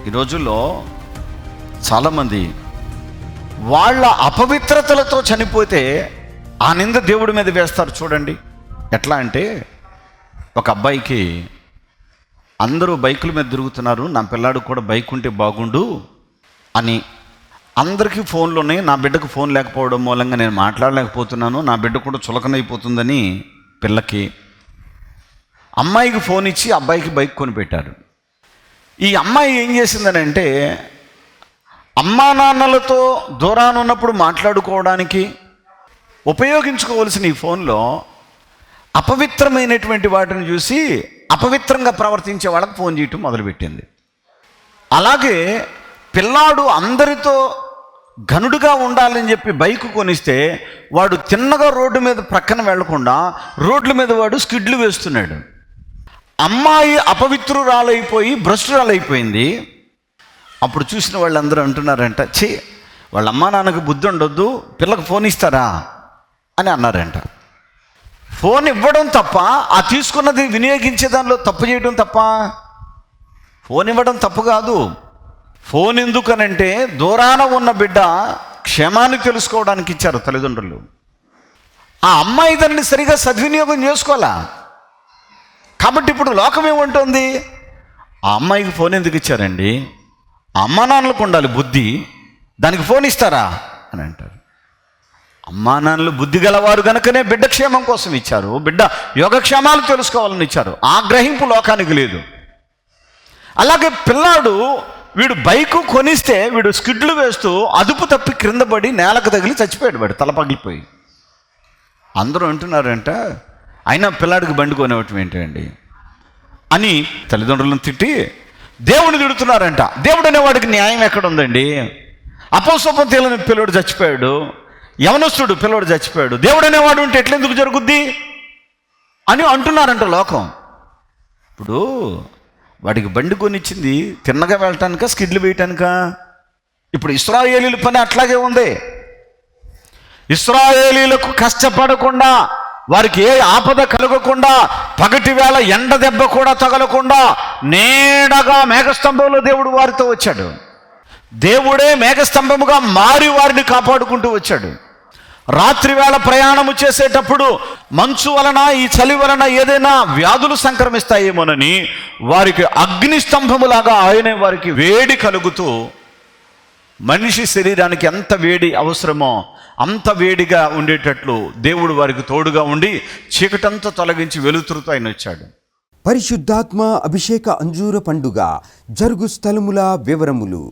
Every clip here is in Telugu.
ఈ రోజుల్లో చాలామంది వాళ్ళ అపవిత్రతలతో చనిపోతే ఆ నింద దేవుడి మీద వేస్తారు. చూడండి ఎట్లా అంటే, ఒక అబ్బాయికి అందరూ బైకుల మీద తిరుగుతున్నారు, నా పిల్లాడు కూడా బైక్ ఉంటే బాగుండు అని అందరికీ ఫోన్లు ఉన్నాయి. నా బిడ్డకు ఫోన్ లేకపోవడం మూలంగా నేను మాట్లాడలేకపోతున్నాను, నా బిడ్డ కూడా చులకనైపోతుందని పిల్లకి, అమ్మాయికి ఫోన్ ఇచ్చి అబ్బాయికి బైక్ కొనిపెట్టారు. ఈ అమ్మాయి ఏం చేసిందనంటే, అమ్మా నాన్నలతో దూరాన ఉన్నప్పుడు మాట్లాడుకోవడానికి ఉపయోగించుకోవలసిన ఈ ఫోన్లో అపవిత్రమైనటువంటి వాటిని చూసి అపవిత్రంగా ప్రవర్తించే వాళ్ళకి ఫోన్ చేయటం మొదలుపెట్టింది. అలాగే పిల్లాడు అందరితో ఘనుడుగా ఉండాలని చెప్పి బైక్ కొనిస్తే వాడు తిన్నగా రోడ్డు మీద ప్రక్కన వెళ్లకుండా రోడ్ల మీద వాడు స్కిడ్లు వేస్తున్నాడు. అమ్మాయి అపవిత్రురాలైపోయి భ్రష్టురాలైపోయింది. అప్పుడు చూసిన వాళ్ళందరూ అంటున్నారంట, ఛీ వాళ్ళ అమ్మా నాన్నకు బుద్ధి ఉండొద్దు, పిల్లకు ఫోన్ ఇస్తారా అని అన్నారంట. ఫోన్ ఇవ్వడం తప్ప, ఆ తీసుకున్నది వినియోగించే దానిలో తప్పు చేయడం తప్ప. ఫోన్ ఇవ్వడం తప్పు కాదు. ఫోన్ ఎందుకనంటే దూరాన ఉన్న బిడ్డ క్షేమాన్ని తెలుసుకోవడానికి ఇచ్చారు తల్లిదండ్రులు. ఆ అమ్మాయి దాన్ని సరిగా సద్వినియోగం చేసుకోవాలా. కాబట్టి ఇప్పుడు లోకం ఏమంటుంది, ఆ అమ్మాయికి ఫోన్ ఎందుకు ఇచ్చారండి, ఆ అమ్మా నాన్నలకు ఉండాలి బుద్ధి, దానికి ఫోన్ ఇస్తారా అని అంటారు. అమ్మా నాన్నలు బుద్ధి గలవారు కనుకనే బిడ్డ క్షేమం కోసం ఇచ్చారు, బిడ్డ యోగక్షేమాలు తెలుసుకోవాలని ఇచ్చారు. ఆ గ్రహింపు లోకానికి లేదు. అలాగే పిల్లాడు వీడు బైకు కొనిస్తే వీడు స్కిడ్లు వేస్తూ అదుపు తప్పి క్రింద పడి నేలకు తగిలి చచ్చిపోయాడు, వాడు తల పగిలిపోయి. అందరూ అంటున్నారంట, అయినా పిల్లాడికి బండి కొనివ్వటం ఏంటండి అని తల్లిదండ్రులను తిట్టి దేవుని తిడుతున్నారంట. దేవుడు అనేవాడికి న్యాయం ఎక్కడ ఉందండి? అపోసోపం తేలని పిల్లోడు చచ్చిపోయాడు, యవనస్తుడు పిల్లోడు చచ్చిపోయాడు, దేవుడు అనేవాడు ఉంటే ఎట్లెందుకు జరుగుద్ది అని అంటున్నారంట లోకం. ఇప్పుడు వాడికి బండి కొనిచ్చింది తిన్నగా వెళ్ళటానిక, స్కిడ్లు వేయటానిక? ఇప్పుడు ఇశ్రాయేలీల పని అట్లాగే ఉంది. ఇశ్రాయేలీలకు కష్టపడకుండా, వారికి ఏ ఆపద కలగకుండా, పగటి వేళ ఎండ దెబ్బ కూడా తగలకుండా నీడగా మేఘస్తంభంలో దేవుడు వారితో వచ్చాడు. దేవుడే మేఘస్తంభముగా మారి వారిని కాపాడుకుంటూ వచ్చాడు. రాత్రి వేళ ప్రయాణము చేసేటప్పుడు మంచు వలన, ఈ చలి వలన ఏదైనా వ్యాధులు సంక్రమిస్తాయేమోనని వారికి అగ్ని స్తంభములాగా ఆయనే వారికి వేడి కలుగుతూ, మనిషి శరీరానికి ఎంత వేడి అవసరమో అంత వేడిగా ఉండేటట్లు దేవుడు వారికి తోడుగా ఉండి చీకటంతా తొలగించి వెలుతురుతో ఆయన వచ్చాడు. పరిశుద్ధాత్మ అభిషేక అంజూర పండుగ జరుగు స్థలముల వివరములు.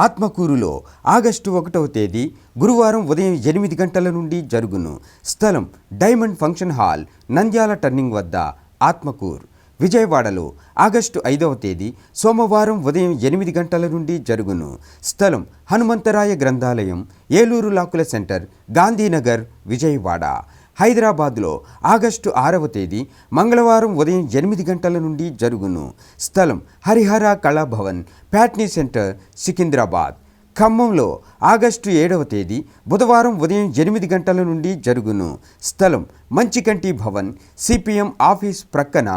ఆత్మకూరులో ఆగస్టు 1వ తేదీ గురువారం ఉదయం 8 గంటల నుండి జరుగును. స్థలం diamond function hall, Nandyal turning వద్ద, ఆత్మకూర్. విజయవాడలో ఆగస్టు 5వ తేదీ సోమవారం ఉదయం 8 గంటల నుండి జరుగును. స్థలం హనుమంతరాయ గ్రంథాలయం, ఏలూరు లాకుల సెంటర్, గాంధీనగర్, విజయవాడ. హైదరాబాద్లో ఆగస్టు 6వ తేదీ మంగళవారం ఉదయం 8 గంటల నుండి జరుగును. స్థలం హరిహర కళాభవన్, ప్యాట్నీ సెంటర్, సికింద్రాబాద్. ఖమ్మంలో ఆగస్టు 7వ తేదీ బుధవారం ఉదయం 8 గంటల నుండి జరుగును. స్థలం మంచికంటి భవన్, సిపిఎం ఆఫీస్ ప్రక్కన,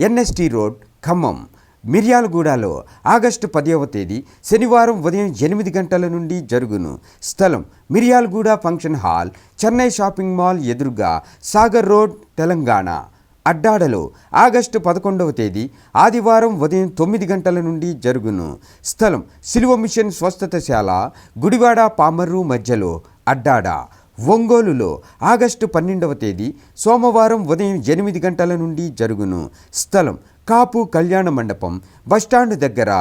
ఎన్ఎస్టీ రోడ్, ఖమ్మం. మిర్యాలగూడలో ఆగస్టు 10వ తేదీ శనివారం ఉదయం 8 గంటల నుండి జరుగును. స్థలం Miryalaguda function hall, Chennai shopping mall ఎదురుగా, సాగర్ రోడ్, తెలంగాణ. అడ్డాడలో ఆగస్టు 11వ తేదీ ఆదివారం ఉదయం 9 గంటల నుండి జరుగును. స్థలం సిలువ మిషన్ స్వస్థతశాల, గుడివాడ పామర్రు మధ్యలో, అడ్డాడ. ఒంగోలులో ఆగస్టు 12వ తేదీ సోమవారం ఉదయం 8 గంటల నుండి జరుగును. స్థలం కాపు కళ్యాణ మండపం, బస్టాండ్ దగ్గర,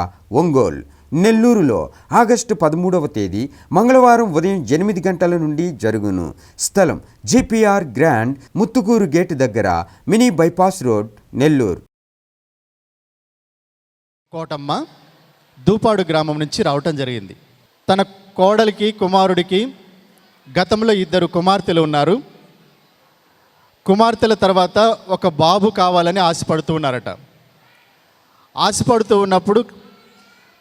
ఒంగోల్. నెల్లూరులో ఆగస్టు 13వ తేదీ మంగళవారం ఉదయం 8 గంటల నుండి జరుగును. స్థలం జిపిఆర్ గ్రాండ్, ముత్తుకూరు గేటు దగ్గర, mini bypass road, Nellore. Kotamma Dupadu గ్రామం నుంచి రావటం జరిగింది. తన కోడలికి, కుమారుడికి గతంలో 2 కుమార్తెలు ఉన్నారు. కుమార్తెల తర్వాత ఒక బాబు కావాలని ఆశపడుతూ ఉన్నారట. ఆశపడుతూ ఉన్నప్పుడు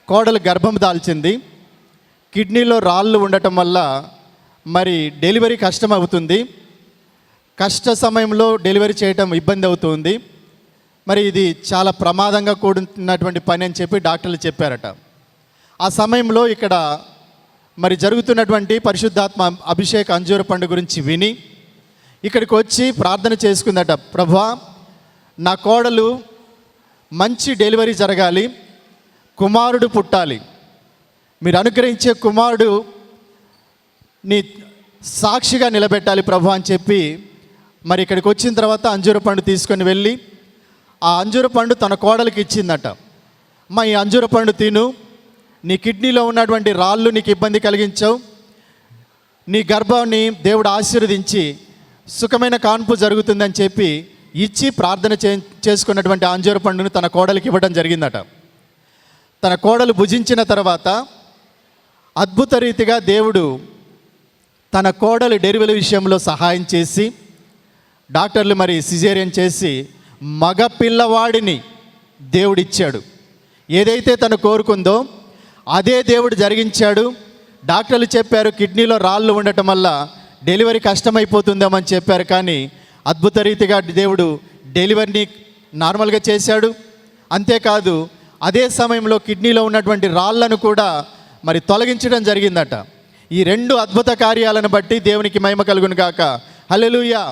కోడలు గర్భం దాల్చింది. కిడ్నీలో రాళ్ళు ఉండటం వల్ల మరి డెలివరీ కష్టం అవుతుంది. కష్ట సమయంలో డెలివరీ చేయటం ఇబ్బంది అవుతుంది. మరి ఇది చాలా ప్రమాదంగా కూడుతున్నటువంటి పని అని చెప్పి డాక్టర్లు చెప్పారట. ఆ సమయంలో ఇక్కడ మరి జరుగుతున్నటువంటి పరిశుద్ధాత్మ అభిషేక అంజూర పండు గురించి విని ఇక్కడికి వచ్చి ప్రార్థన చేసుకుందట. ప్రభువా, నా కోడలు మంచి డెలివరీ జరగాలి, కుమారుడు పుట్టాలి, మీరు అనుగ్రహించే కుమారుడు నీ సాక్షిగా నిలబెట్టాలి ప్రభు అని చెప్పి మరి ఇక్కడికి వచ్చిన తర్వాత అంజూర పండు తీసుకొని వెళ్ళి ఆ అంజూర పండు తన కోడలికి ఇచ్చిందట. అమ్మ, ఈ అంజూర పండు తిను, నీ కిడ్నీలో ఉన్నటువంటి రాళ్ళు నీకు ఇబ్బంది కలిగించవు, నీ గర్భాన్ని దేవుడు ఆశీర్వదించి సుఖమైన కాన్పు జరుగుతుందని చెప్పి ఇచ్చి ప్రార్థన చేసుకున్నటువంటి అంజూర పండును తన కోడలికి ఇవ్వడం జరిగిందట. తన కోడలు భుజించిన తర్వాత అద్భుత రీతిగా దేవుడు తన కోడలు డెలివరీ విషయంలో సహాయం చేసి డాక్టర్లు మరి సిజేరియన్ చేసి మగ పిల్లవాడిని దేవుడిచ్చాడు. ఏదైతే తను కోరుకుందో అదే దేవుడు జరిగించాడు. డాక్టర్లు చెప్పారు కిడ్నీలో రాళ్ళు ఉండటం వల్ల డెలివరీ కష్టమైపోతుందేమని చెప్పారు, కానీ అద్భుత రీతిగా దేవుడు డెలివరీని నార్మల్గా చేశాడు. అంతేకాదు అదే సమయంలో కిడ్నీలో ఉన్నటువంటి రాళ్లను కూడా మరి తొలగించడం జరిగిందట. ఈ రెండు అద్భుత కార్యాలను బట్టి దేవునికి మహిమ కలుగును గాక. హల్లెలూయా.